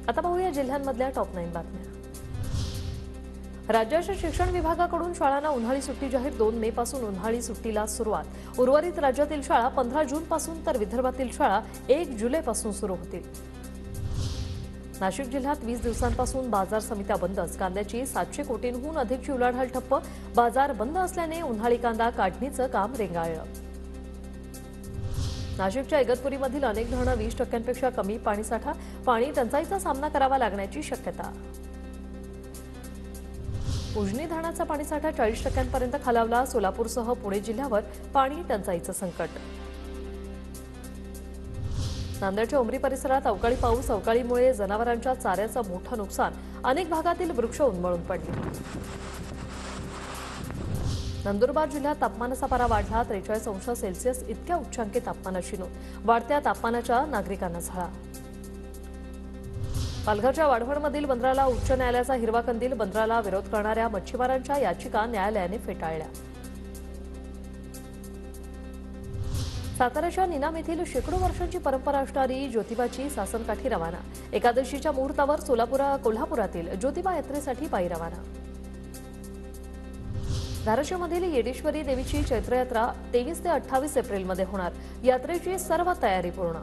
आता पाहूया जिल्ह्यांमधल्या टॉप 9 बातम्या। राज्याच्या शिक्षण विभागाकडून शाळांना उन्हाळी सुट्टी जाहीर। 2 मे पासून उन्हाळी सुट्टीला सुरुवात। उर्वरित राज्यातील शाळा 15 जून पासून तर विदर्भातील शाळा 1 जुलै पासून सुरू होतील। नाशिक जिल्ह्यात 20 दिवसांपासून बाजार समित्या बंदच। कांद्याची 700 कोटींहून अधिकची उलाढाल ठप्प। बाजार बंद असल्याने उन्हाळी कांदा काढणीचं काम रेंगाळलं। नाशिकच्या इगतपुरीमधील अनेक धरणं 20% कमी पाणीसाठा। पाणी टंचाईचा सामना करावा लागण्याची शक्यता। उजनी धरणाचा पाणीसाठा 40% खालावला। सोलापूरसह पुणे जिल्ह्यावर पाणी टंचाईचं संकट। नांदेडच्या उमरी परिसरात अवकाळी पाऊस। अवकाळीमुळे जनावरांच्या चाऱ्याचं मोठं नुकसान। अनेक भागातील वृक्ष उन्मळून पडले। नंदुरबार जिल्ह्यात तापमानाचा पारा वाढला। 43 अंश सेल्सिअस इतक्या उच्चांकी तापमानाची नोंद। वाढत्या तापमानाच्या नागरिकांना झळा। पालघरच्या वाढवणमधील बंदराला उच्च न्यायालयाचा हिरवा कंदील। बंदराला विरोध करणाऱ्या मच्छीमारांच्या याचिका न्यायालयाने फेटाळल्या। साताऱ्याच्या निनाम येथील शेकडो वर्षांची परंपरा असणारी ज्योतिबाची सासनकाठी रवाना। एकादशीच्या मुहूर्तावर कोल्हापुरातील ज्योतिबा यात्रेसाठी पायी रवाना। धाराशिवमधील येडेश्वरी देवीची चैत्रयात्रा 23 ते 28 एप्रिलमध्ये होणार। यात्रेची सर्व तयारी पूर्ण।